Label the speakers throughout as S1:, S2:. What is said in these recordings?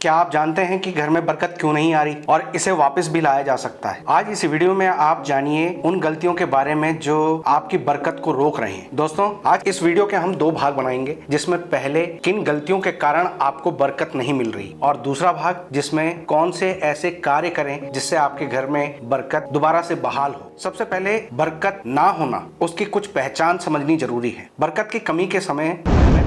S1: क्या आप जानते हैं कि घर में बरकत क्यों नहीं आ रही और इसे वापस भी लाया जा सकता है? आज इस वीडियो में आप जानिए उन गलतियों के बारे में जो आपकी बरकत को रोक रही हैं। दोस्तों, आज इस वीडियो के हम दो भाग बनाएंगे, जिसमें पहले किन गलतियों के कारण आपको बरकत नहीं मिल रही और दूसरा भाग जिसमें कौन से ऐसे कार्य करें जिससे आपके घर में बरकत दोबारा से बहाल हो। सबसे पहले, बरकत ना होना, उसकी कुछ पहचान समझनी जरूरी है। बरकत की कमी के समय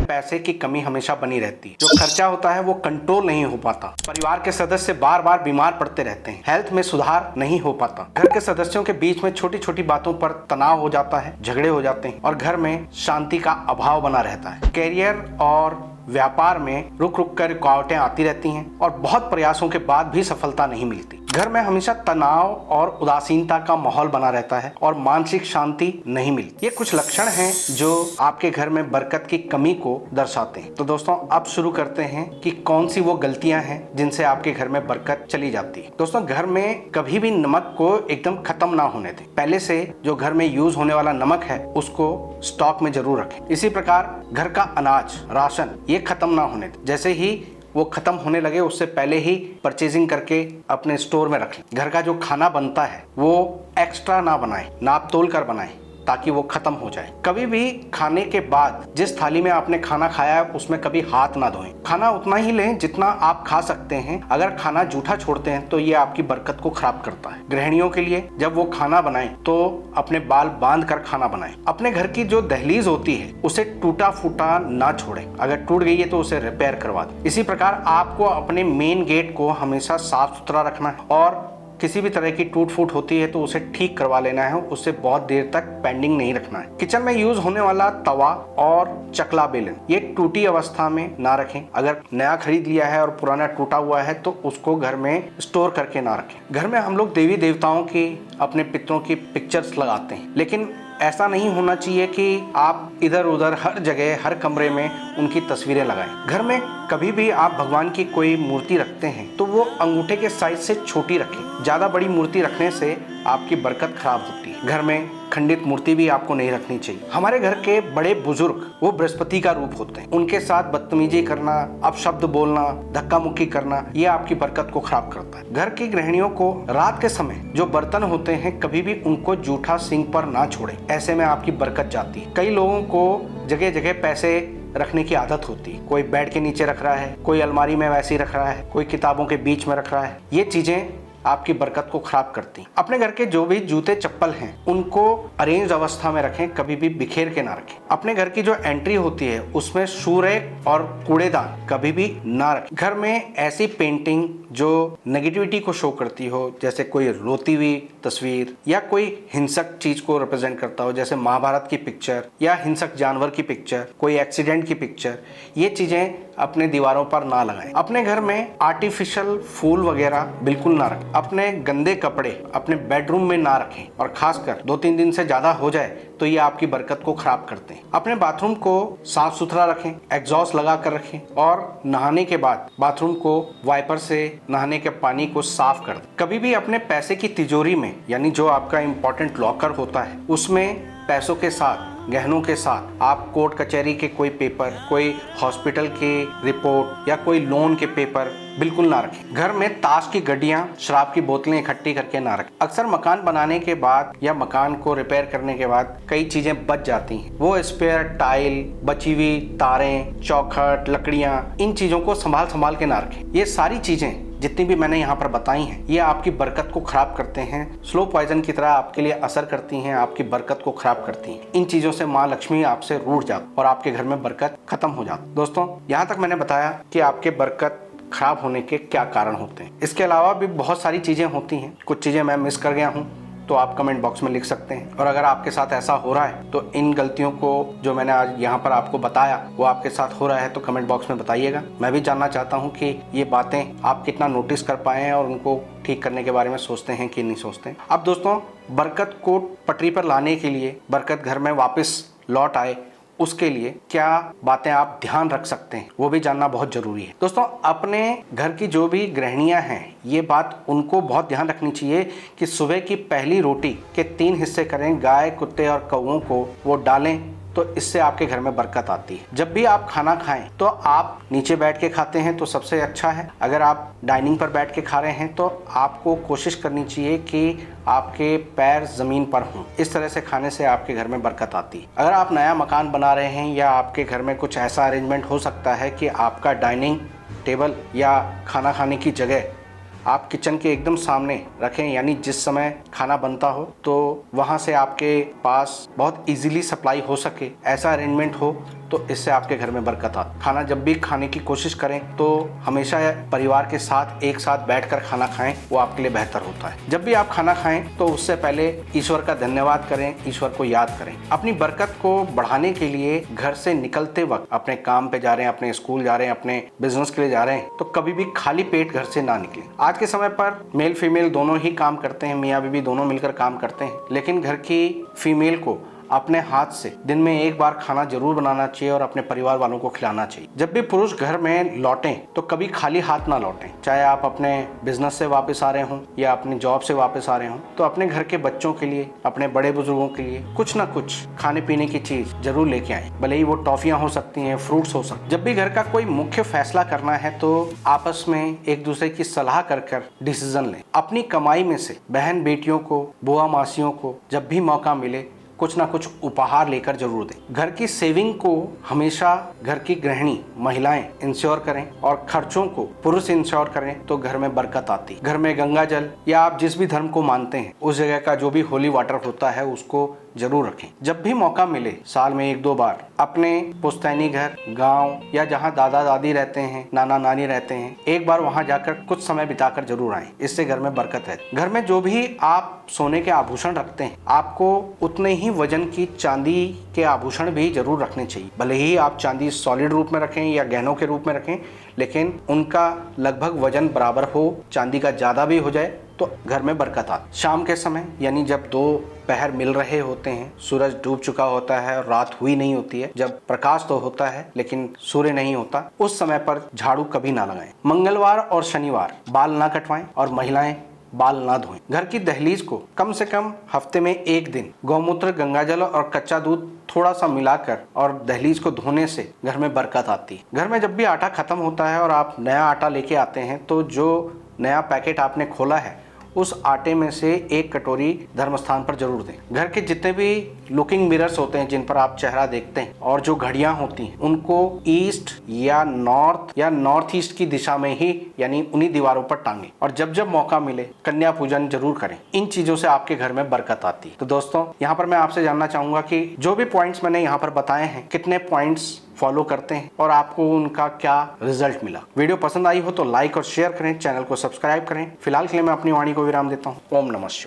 S1: पैसे की कमी हमेशा बनी रहती है। जो खर्चा होता है वो कंट्रोल नहीं हो पाता। परिवार के सदस्य बार बार बीमार पड़ते रहते हैं। हेल्थ में सुधार नहीं हो पाता। घर के सदस्यों के बीच में छोटी छोटी बातों पर तनाव हो जाता है, झगड़े हो जाते हैं और घर में शांति का अभाव बना रहता है। कैरियर और व्यापार में रुक रुक कर रुकावटें आती रहती हैं और बहुत प्रयासों के बाद भी सफलता नहीं मिलती। घर में हमेशा तनाव और उदासीनता का माहौल बना रहता है और मानसिक शांति नहीं मिलती। ये कुछ लक्षण हैं जो आपके घर में बरकत की कमी को दर्शाते हैं। तो दोस्तों, अब शुरू करते हैं कि कौन सी वो गलतियां हैं जिनसे आपके घर में बरकत चली जाती है। दोस्तों, घर में कभी भी नमक को एकदम खत्म ना होने दें। पहले से जो घर में यूज होने वाला नमक है उसको स्टॉक में जरूर रखें। इसी प्रकार घर का अनाज, राशन, ये खत्म ना होने दें। जैसे ही वो खत्म होने लगे उससे पहले ही परचेजिंग करके अपने स्टोर में रख लें। घर का जो खाना बनता है वो एक्स्ट्रा ना बनाएं, नाप तोल कर बनाएं ताकि वो खत्म हो जाए। कभी भी खाने के बाद जिस थाली में आपने खाना खाया है उसमें कभी हाथ ना धोएं। खाना उतना ही लें जितना आप खा सकते हैं। अगर खाना जूठा छोड़ते हैं तो ये आपकी बरकत को खराब करता है। गृहिणियों के लिए जब वो खाना बनाएं तो अपने बाल बांध कर खाना बनाएं। अपने घर की जो दहलीज होती है उसे टूटा फूटा ना छोड़ें। अगर टूट गई है तो उसे रिपेयर करवा दें। इसी प्रकार आपको अपने मेन गेट को हमेशा साफ सुथरा रखना है और किसी भी तरह की टूट फूट होती है तो उसे ठीक करवा लेना है। उससे बहुत देर तक पेंडिंग नहीं रखना है। किचन में यूज होने वाला तवा और चकला बेलन ये टूटी अवस्था में ना रखें। अगर नया खरीद लिया है और पुराना टूटा हुआ है तो उसको घर में स्टोर करके ना रखें। घर में हम लोग देवी देवताओं की, अपने पितरों की पिक्चर्स लगाते हैं, लेकिन ऐसा नहीं होना चाहिए कि आप इधर उधर हर जगह, हर कमरे में उनकी तस्वीरें लगाएं। घर में कभी भी आप भगवान की कोई मूर्ति रखते हैं तो वो अंगूठे के साइज से छोटी रखें। ज्यादा बड़ी मूर्ति रखने से आपकी बरकत खराब होती है। घर में खंडित मूर्ति भी आपको नहीं रखनी चाहिए। हमारे घर के बड़े बुजुर्ग वो बृहस्पति का रूप होते हैं। उनके साथ बदतमीजी करना, अपशब्द बोलना, धक्का मुक्की करना, ये आपकी बरकत को खराब करता है। घर की गृहिणियों को रात के समय जो बर्तन होते हैं कभी भी उनको जूठा सिंक पर ना छोड़े। ऐसे में आपकी बरकत जाती है। कई लोगों को जगह जगह पैसे रखने की आदत होती है। कोई बेड के नीचे रख रहा है, कोई अलमारी में वैसे ही रख रहा है, कोई किताबों के बीच में रख रहा है। ये चीजें आपकी बरकत को खराब करती हैं। अपने घर के जो भी जूते चप्पल हैं उनको अरेंज अवस्था में रखें, कभी भी बिखेर के ना रखें। अपने घर की जो एंट्री होती है उसमें शू रैक और कूड़ेदान कभी भी ना रखें। घर में ऐसी पेंटिंग जो नेगेटिविटी को शो करती हो, जैसे कोई रोती हुई तस्वीर या कोई हिंसक चीज को रिप्रेजेंट करता हो, जैसे महाभारत की पिक्चर या हिंसक जानवर की पिक्चर, कोई एक्सीडेंट की पिक्चर, ये चीजें अपने दीवारों पर ना लगाएं। अपने घर में आर्टिफिशियल फूल वगैरह बिल्कुल ना रखें। अपने गंदे कपड़े अपने बेडरूम में ना रखें और खासकर 2-3 दिन से ज्यादा हो जाए तो ये आपकी बरकत को खराब करते हैं। अपने बाथरूम को साफ सुथरा रखें, एग्जॉस्ट लगा कर रखें और नहाने के बाद बाथरूम को वाइपर से नहाने के पानी को साफ कर दें। कभी भी अपने पैसे की तिजोरी में, यानी जो आपका इंपॉर्टेंट लॉकर होता है, उसमें पैसों के साथ, गहनों के साथ आप कोर्ट कचहरी के कोई पेपर, कोई हॉस्पिटल के रिपोर्ट या कोई लोन के पेपर बिल्कुल ना रखें। घर में ताश की गड्डियां, शराब की बोतलें इकट्ठी करके ना रखें। अक्सर मकान बनाने के बाद या मकान को रिपेयर करने के बाद कई चीजें बच जाती हैं। वो स्पेयर टाइल, बची हुई तारें, चौखट, लकड़ियां, इन चीजों को संभाल संभाल के ना रखें। ये सारी चीजें जितनी भी मैंने यहाँ पर बताई हैं ये आपकी बरकत को खराब करते हैं। स्लो पॉइजन की तरह आपके लिए असर करती हैं, आपकी बरकत को खराब करती हैं। इन चीजों से माँ लक्ष्मी आपसे रूठ जाती और आपके घर में बरकत खत्म हो जाती। दोस्तों, यहाँ तक मैंने बताया कि आपके बरकत खराब होने के क्या कारण होते हैं। इसके अलावा भी बहुत सारी चीजें होती हैं। कुछ चीजें मैं मिस कर गया हूँ तो आप कमेंट बॉक्स में लिख सकते हैं। और अगर आपके साथ ऐसा हो रहा है तो इन गलतियों को जो मैंने आज यहाँ पर आपको बताया वो आपके साथ हो रहा है तो कमेंट बॉक्स में बताइएगा। मैं भी जानना चाहता हूँ कि ये बातें आप कितना नोटिस कर पाए हैं और उनको ठीक करने के बारे में सोचते हैं कि नहीं सोचते। अब दोस्तों, बरकत को पटरी पर लाने के लिए, बरकत घर में वापस लौट आए, उसके लिए क्या बातें आप ध्यान रख सकते हैं वो भी जानना बहुत जरूरी है। दोस्तों, अपने घर की जो भी गृहिणियां हैं ये बात उनको बहुत ध्यान रखनी चाहिए कि सुबह की पहली रोटी के 3 हिस्से करें। गाय, कुत्ते और कौओं को वो डालें तो इससे आपके घर में बरकत आती है। जब भी आप खाना खाएं तो आप नीचे बैठ के खाते हैं तो सबसे अच्छा है। अगर आप डाइनिंग पर बैठ के खा रहे हैं तो आपको कोशिश करनी चाहिए कि आपके पैर जमीन पर हों। इस तरह से खाने से आपके घर में बरकत आती है। अगर आप नया मकान बना रहे हैं या आपके घर में कुछ ऐसा अरेंजमेंट हो सकता है कि आपका डाइनिंग टेबल या खाना खाने की जगह आप किचन के एकदम सामने रखें, यानी जिस समय खाना बनता हो तो वहाँ से आपके पास बहुत इजीली सप्लाई हो सके, ऐसा अरेंजमेंट हो तो इससे आपके घर में बरकत आती। खाना जब भी खाने की कोशिश करें तो हमेशा परिवार के साथ एक साथ बैठकर खाना खाएं, वो आपके लिए बेहतर होता है। जब भी आप खाना खाएं तो उससे पहले ईश्वर का धन्यवाद करें, ईश्वर को याद करें। अपनी बरकत को बढ़ाने के लिए घर से निकलते वक्त, अपने काम पे जा रहे हैं, अपने स्कूल जा रहे हैं, अपने बिजनेस के लिए जा रहे हैं, तो कभी भी खाली पेट घर से ना निकलें। आज के समय पर मेल फीमेल दोनों ही काम करते हैं, मियाँ बीवी दोनों मिलकर काम करते हैं, लेकिन घर की फीमेल को अपने हाथ से दिन में एक बार खाना जरूर बनाना चाहिए और अपने परिवार वालों को खिलाना चाहिए। जब भी पुरुष घर में लौटें तो कभी खाली हाथ ना लौटें। चाहे आप अपने बिजनेस से वापस आ रहे हों या अपनी जॉब से वापस आ रहे हों, तो अपने घर के बच्चों के लिए, अपने बड़े बुजुर्गों के लिए कुछ ना कुछ खाने पीने की चीज जरूर लेके आए। भले ही वो टॉफियां हो सकती हैं, फ्रूट्स हो सकते। जब भी घर का कोई मुख्य फैसला करना है तो आपस में एक दूसरे की सलाह कर डिसीजन लें। अपनी कमाई में से बहन बेटियों को, बुआ मासियों को जब भी मौका मिले कुछ ना कुछ उपहार लेकर जरूर दें। घर की सेविंग को हमेशा घर की गृहिणी महिलाएं इंश्योर करें और खर्चों को पुरुष इंश्योर करें तो घर में बरकत आती। घर में गंगा जल या आप जिस भी धर्म को मानते हैं उस जगह का जो भी होली वाटर होता है उसको जरूर रखें। जब भी मौका मिले साल में 1-2 बार अपने पुश्तैनी घर, गांव या जहां दादा दादी रहते हैं, नाना नानी रहते हैं, एक बार वहां जाकर कुछ समय बिताकर जरूर आएं। इससे घर में बरकत है। घर में जो भी आप सोने के आभूषण रखते हैं आपको उतने ही वजन की चांदी के आभूषण भी जरूर रखने चाहिए। भले ही आप चांदी सॉलिड रूप में रखें या गहनों के रूप में रखें, लेकिन उनका लगभग वजन बराबर हो, चांदी का ज्यादा भी हो जाए तो घर में बरकत आती। शाम के समय यानी जब 2 पहर मिल रहे होते हैं, सूरज डूब चुका होता है और रात हुई नहीं होती है, जब प्रकाश तो होता है लेकिन सूर्य नहीं होता, उस समय पर झाड़ू कभी ना लगाएं। मंगलवार और शनिवार बाल ना कटवाएं और महिलाएं बाल ना धोएं। घर की दहलीज को कम से कम हफ्ते में 1 दिन गौमूत्र, गंगाजल और कच्चा दूध थोड़ा सा मिलाकर और दहलीज को धोने से घर में बरकत आती है। घर में जब भी आटा खत्म होता है और आप नया आटा लेके आते हैं तो जो नया पैकेट आपने खोला है उस आटे में से 1 कटोरी धर्म स्थान पर जरूर दें। घर के जितने भी लुकिंग मिरर्स होते हैं जिन पर आप चेहरा देखते हैं और जो घड़ियां होती हैं उनको ईस्ट या नॉर्थ ईस्ट की दिशा में ही यानी उन्हीं दीवारों पर टांगें और जब जब मौका मिले कन्या पूजन जरूर करें। इन चीजों से आपके घर में बरकत आती है। तो दोस्तों यहाँ पर मैं आपसे जानना चाहूंगा कि जो भी पॉइंट्स मैंने यहाँ पर बताए हैं कितने पॉइंट्स फॉलो करते हैं और आपको उनका क्या रिजल्ट मिला। वीडियो पसंद आई हो तो लाइक और शेयर करें, चैनल को सब्सक्राइब करें। फिलहाल के लिए मैं अपनी वाणी को विराम देता हूँ। ओम नमः शिवाय।